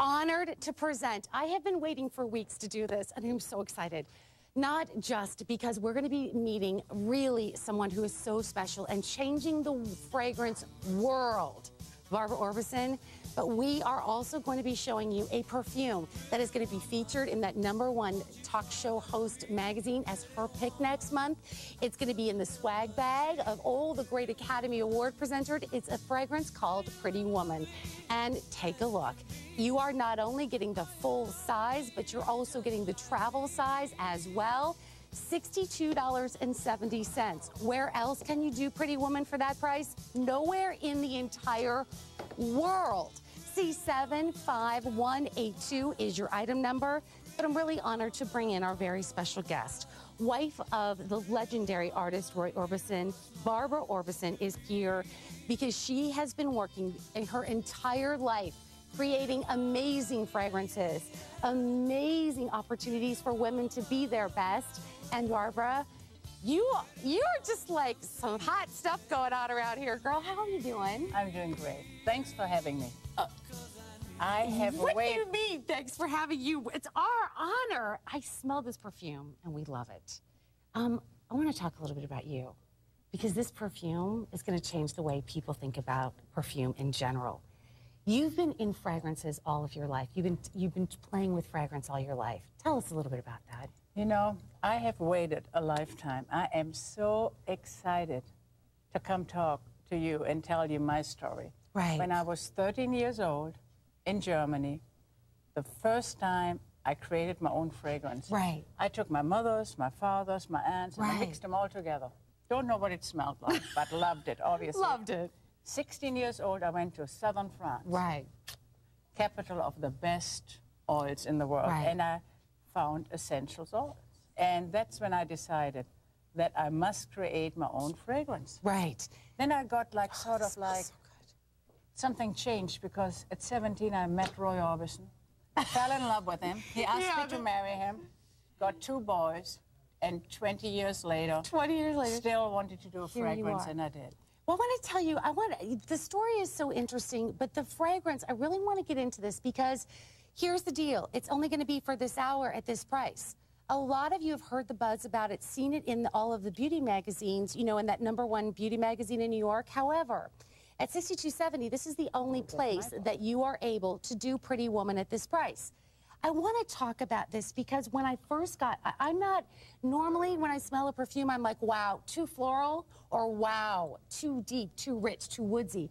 Honored to present. I have been waiting for weeks to do this, and I'm so excited. Not just because we're going to be meeting really someone who is so special and changing the fragrance world, Roy Orbison, but we are also going to be showing you a perfume that is going to be featured in that #1 talk show host magazine as her pick next month. It's going to be in the swag bag of all the great Academy Award presenters. It's a fragrance called Pretty Woman. And take a look. You are not only getting the full size, but you're also getting the travel size as well. $62.70. Where else can you do Pretty Woman for that price? Nowhere in the entire world. C75182 is your item number, but I'm really honored to bring in our very special guest. Wife of the legendary artist Roy Orbison, Barbara Orbison, is here because she has been working in her entire life creating amazing fragrances, amazing opportunities for women to be their best. And Barbara, you're just like some hot stuff going on around here. Girl, how are you doing? I'm doing great. Thanks for having me. I have What do you mean, thanks for having you? It's our honor. I smell this perfume, and we love it. I want to talk a little bit about you, because this perfume is going to change the way people think about perfume in general. You've been in fragrances all of your life. You've been playing with fragrance all your life. Tell us a little bit about that. You know, I have waited a lifetime. I am so excited to come talk to you and tell you my story. Right. When I was 13 years old in Germany, the first time I created my own fragrance. Right. I took my mother's, my father's, my aunt's, and I mixed them all together. Don't know what it smelled like, but loved it, obviously. Loved it. 16 years old, I went to southern France. Right. Capital of the best oils in the world. Right. And I found essential oils. And that's when I decided that I must create my own fragrance. Right. Then I got like sort of like so good. Something changed, because at 17 I met Roy Orbison. I fell in love with him. He asked me to marry him. Got 2 boys. And 20 years later, still wanted to do a fragrance, and I did. Well, I want to tell you, the story is so interesting, but the fragrance, I really want to get into this, because here's the deal. It's only going to be for this hour at this price. A lot of you have heard the buzz about it, seen it in all of the beauty magazines, you know, in that #1 beauty magazine in New York. However, at $62.70, this is the only place that you are able to do Pretty Woman at this price. I want to talk about this because when I first I'm not, normally when I smell a perfume, I'm like, wow, too floral, or wow, too deep, too rich, too woodsy.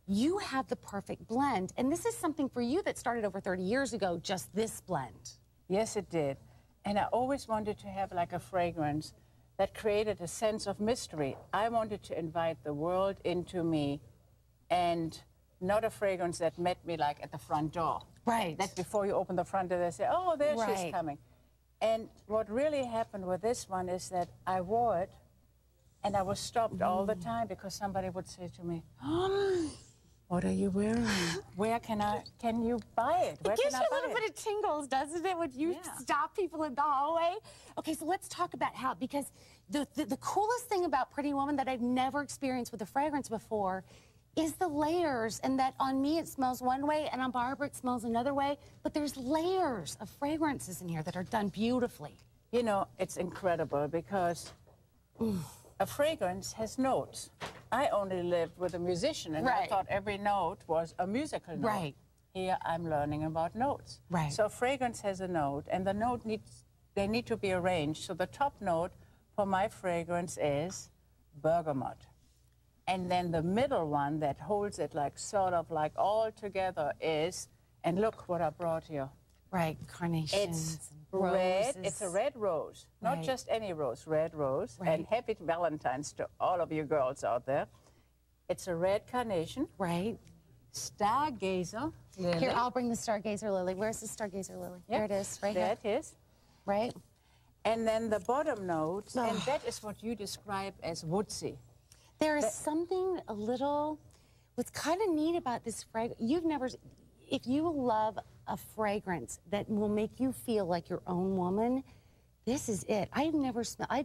You have the perfect blend. And this is something for you that started over 30 years ago, just this blend. Yes, it did. And I always wanted to have like a fragrance that created a sense of mystery. I wanted to invite the world into me, and not a fragrance that met me like at the front door. Right. That before you open the front door, they say, oh, there she's coming. And what really happened with this one is that I wore it, and I was stopped all the time, because somebody would say to me, oh, what are you wearing? Where can you buy it? Where it gives can you I buy a little bit of tingles, doesn't it, when you stop people in the hallway? Okay, so let's talk about how, because the coolest thing about Pretty Woman that I've never experienced with a fragrance before is the layers, and that on me it smells one way, and on Barbara it smells another way, but there's layers of fragrances in here that are done beautifully. You know, it's incredible, because a fragrance has notes. I only lived with a musician, and I thought every note was a musical note. Right. Here I'm learning about notes. Right. So fragrance has a note, and the note they need to be arranged. So the top note for my fragrance is bergamot. And then the middle one that holds it like sort of like all together is, and look what I brought here. Right, carnations. It's red. It's a red rose, not just any rose, red rose. Right. And happy Valentine's to all of you girls out there. It's a red carnation. Right. Stargazer lily. Here, I'll bring the Stargazer lily. Where's the Stargazer lily? Yep. There it is, right there here. There it is. Right. And then the bottom note, and that is what you describe as woodsy. There is something a little, what's kind of neat about this fragrance, if you love a fragrance that will make you feel like your own woman, this is it. I've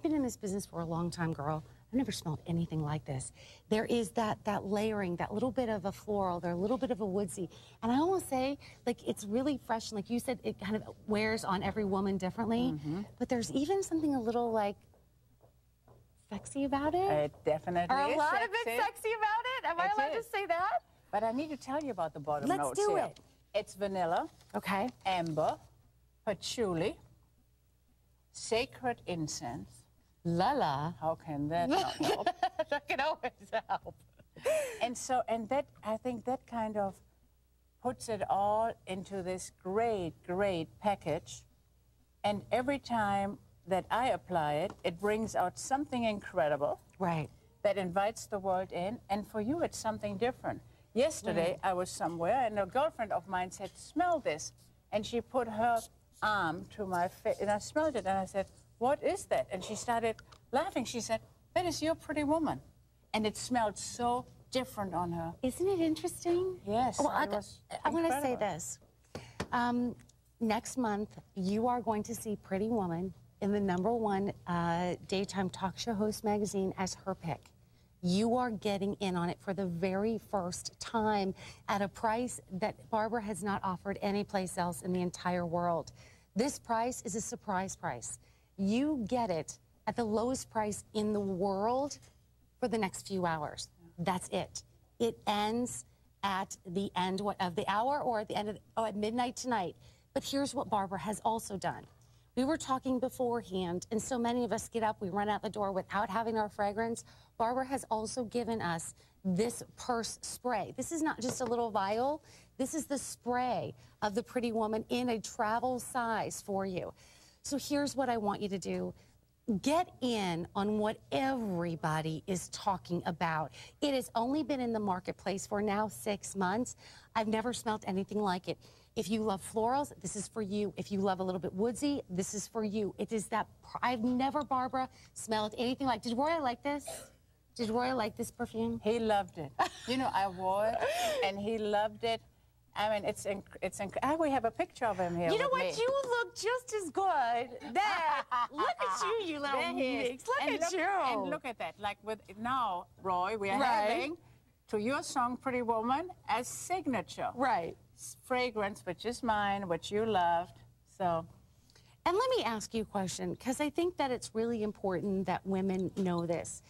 been in this business for a long time, girl. I've never smelled anything like this. There is that layering, that little bit of a floral, there a little bit of a woodsy. And I almost say, like, it's really fresh. And like you said, it kind of wears on every woman differently. But there's even something a little, like, sexy about it. It definitely Are is a lot sexy. of it sexy about it? Am I allowed to say that? But I need to tell you about the bottom Let's notes do here. it. It's vanilla, Okay. amber, patchouli, sacred incense. La. How can that not help? That can always help. And that, I think that kind of puts it all into this great, great package. And every time that I apply it, it brings out something incredible. Right. That invites the world in. And for you, it's something different. Yesterday, I was somewhere, and a girlfriend of mine said, smell this. And she put her arm to my face, and I smelled it, and I said, what is that? And she started laughing. She said, that is your Pretty Woman. And it smelled so different on her. Isn't it interesting? Yes. Well, I want to say this. Next month, you are going to see Pretty Woman in the #1 daytime talk show host magazine as her pick. You are getting in on it for the very first time at a price that Barbara has not offered anyplace else in the entire world. This price is a surprise price. You get it at the lowest price in the world for the next few hours. That's it. It ends at the end of the hour or at the end of at midnight tonight. But here's what Barbara has also done. We were talking beforehand, and so many of us get up, we run out the door without having our fragrance. Barbara has also given us this purse spray. This is not just a little vial. This is the spray of the Pretty Woman in a travel size for you. So here's what I want you to do. Get in on what everybody is talking about. It has only been in the marketplace for now 6 months. I've never smelled anything like it. If you love florals, this is for you. If you love a little bit woodsy, this is for you. It is that, I've never, Barbara, smelled anything like, did Roy like this? Did Roy like this perfume? He loved it. You know, I wore it, and he loved it. I mean, it's we have a picture of him here. You know with what? me. You look just as good. Look at you, you little mix. Look at you. And look at that. Like with now, Roy, we are having to your song "Pretty Woman" as signature. Right. Fragrance, which is mine, which you loved. So. And let me ask you a question, because I think that it's really important that women know this.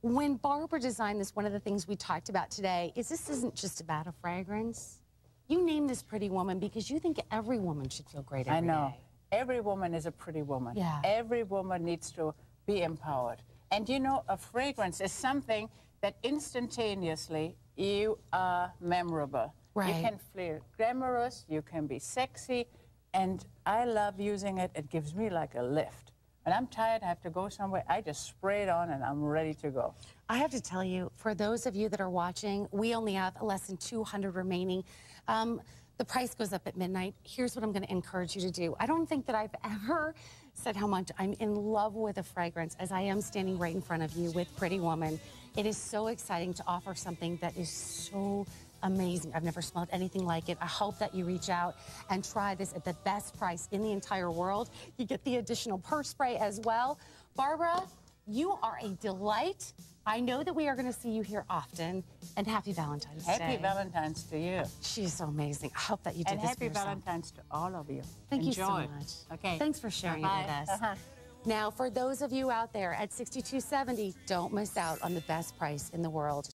When Barbara designed this, one of the things we talked about today is this isn't just about a fragrance. You named this Pretty Woman because you think every woman should feel great every day. I know. Every woman is a pretty woman. Yeah. Every woman needs to be empowered. And you know, a fragrance is something that instantaneously you are memorable. Right. You can feel glamorous, you can be sexy, and I love using it. It gives me like a lift. When I'm tired, I have to go somewhere, I just spray it on and I'm ready to go. I have to tell you, for those of you that are watching, we only have less than 200 remaining. The price goes up at midnight. Here's what I'm going to encourage you to do. I don't think that I've ever said how much I'm in love with a fragrance as I am standing right in front of you with Pretty Woman. It is so exciting to offer something that is so amazing. I've never smelled anything like it. I hope that you reach out and try this at the best price in the entire world. You get the additional purse spray as well. Barbara, you are a delight. I know that we are going to see you here often. And happy Valentine's Day. Happy Valentine's to you. She's so amazing. I hope that you did and this happy for yourself. Valentine's to all of you. Thank you so Enjoy. much. Okay. Thanks for sharing it with us. Now, for those of you out there at $62.70, don't miss out on the best price in the world.